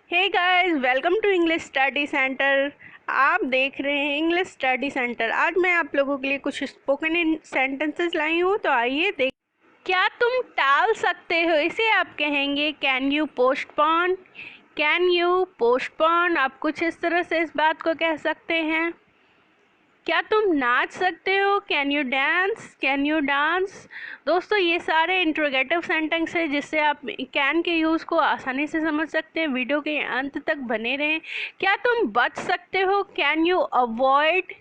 Hey guys, welcome to English study centre. आप देख रहे हैं इंग्लिश स्टडी सेंटर। आज मैं आप लोगों के लिए कुछ स्पोकन सेंटेंसेस लाई हूँ, तो आइए देख। क्या तुम टाल सकते हो, इसे आप कहेंगे can you postpone. Can you postpone, आप कुछ इस तरह से इस बात को कह सकते हैं। क्या तुम नाच सकते हो, can you dance. Can you dance. दोस्तों, ये सारे इंट्रोगेटिव सेंटेंस है जिससे आप कैन के यूज़ को आसानी से समझ सकते हैं। वीडियो के अंत तक बने रहें। क्या तुम बच सकते हो, can you avoid.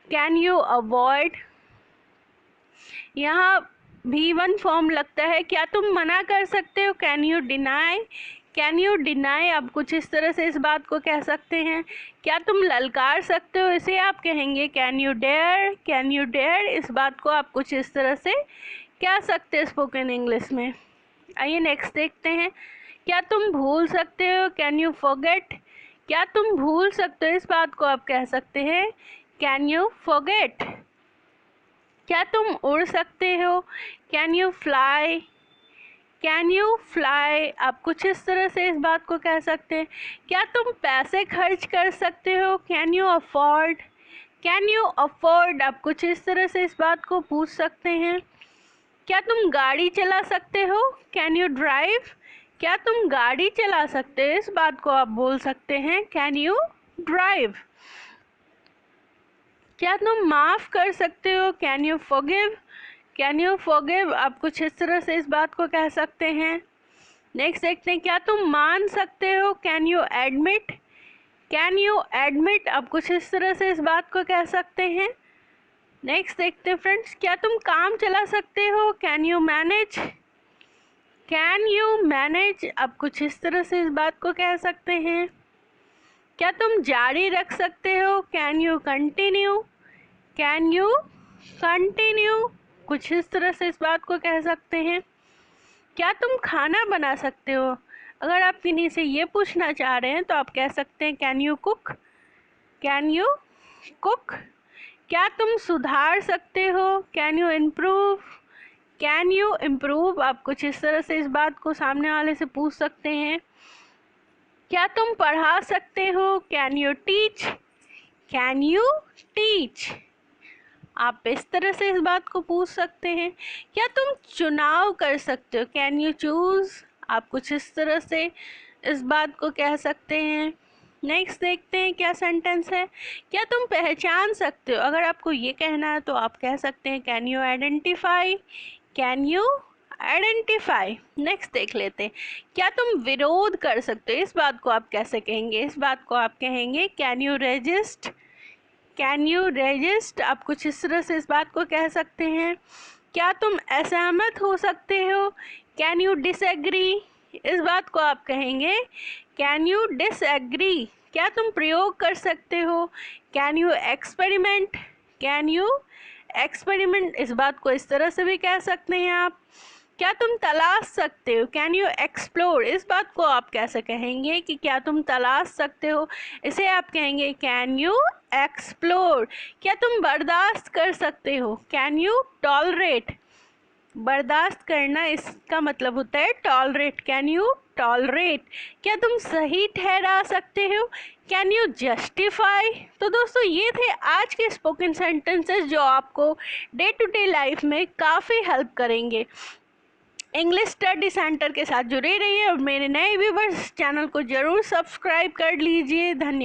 Can you avoid, यहाँ V1 फॉर्म लगता है। क्या तुम मना कर सकते हो, can you deny. Can you deny, आप कुछ इस तरह से इस बात को कह सकते हैं। क्या तुम ललकार सकते हो, इसे आप कहेंगे can you dare. Can you dare, इस बात को आप कुछ इस तरह से कह सकते हैं स्पोकन इंग्लिश में। आइए नेक्स्ट देखते हैं। क्या तुम भूल सकते हो, कैन यू फॉरगेट। क्या तुम भूल सकते हो, इस बात को आप कह सकते हैं कैन यू फॉरगेट। क्या तुम उड़ सकते हो, can you fly. Can you fly, आप कुछ इस तरह से इस बात को कह सकते हैं। क्या तुम पैसे खर्च कर सकते हो, can you afford. Can you afford, आप कुछ इस तरह से इस बात को पूछ सकते हैं। क्या तुम गाड़ी चला सकते हो, कैन यू ड्राइव। क्या तुम गाड़ी चला सकते हो, इस बात को आप बोल सकते हैं कैन यू ड्राइव। क्या तुम माफ़ कर सकते हो, can you forgive. Can you forgive, आप कुछ इस तरह से इस बात को कह सकते हैं। नेक्स्ट देखते हैं। क्या तुम मान सकते हो, can you admit. Can you admit, आप कुछ इस तरह से इस बात को कह सकते हैं। नेक्स्ट देखते हैं फ्रेंड्स। क्या तुम काम चला सकते हो, can you manage. Can you manage, आप कुछ इस तरह से इस बात को कह सकते हैं। क्या तुम जारी रख सकते हो, can you continue. Can you continue, कुछ इस तरह से इस बात को कह सकते हैं। क्या तुम खाना बना सकते हो, अगर आप किन्हीं से ये पूछना चाह रहे हैं तो आप कह सकते हैं can you cook. Can you cook. क्या तुम सुधार सकते हो, can you improve. Can you improve, आप कुछ इस तरह से इस बात को सामने वाले से पूछ सकते हैं। क्या तुम पढ़ा सकते हो, can you teach. Can you teach, आप इस तरह से इस बात को पूछ सकते हैं। क्या तुम चुनाव कर सकते हो, कैन यू चूज़, आप कुछ इस तरह से इस बात को कह सकते हैं। नेक्स्ट देखते हैं क्या सेंटेंस है। क्या तुम पहचान सकते हो, अगर आपको ये कहना है तो आप कह सकते हैं can you identify. Can you identify. Next देख लेते हैं। क्या तुम विरोध कर सकते हो, इस बात को आप कैसे कहेंगे। इस बात को आप कहेंगे can you resist. Can you resist, आप कुछ इस तरह से इस बात को कह सकते हैं। क्या तुम असहमत हो सकते हो, कैन यू डिसएग्री। इस बात को आप कहेंगे कैन यू डिसएग्री। क्या तुम प्रयोग कर सकते हो, can you experiment. Can you experiment, इस बात को इस तरह से भी कह सकते हैं आप। क्या तुम तलाश सकते हो, कैन यू एक्सप्लोर। इस बात को आप कैसे कहेंगे कि क्या तुम तलाश सकते हो, इसे आप कहेंगे कैन यू एक्सप्लोर। क्या तुम बर्दाश्त कर सकते हो, कैन यू टॉलरेट। बर्दाश्त करना, इसका मतलब होता है टॉलरेट। Can you tolerate. क्या तुम सही ठहरा सकते हो, कैन यू जस्टिफाई। तो दोस्तों, ये थे आज के स्पोकन सेंटेंसेस जो आपको डे टू डे लाइफ में काफ़ी हेल्प करेंगे। इंग्लिश स्टडी सेंटर के साथ जुड़े रहिए और मेरे नए व्यूवर्स चैनल को ज़रूर सब्सक्राइब कर लीजिए। धन्यवाद।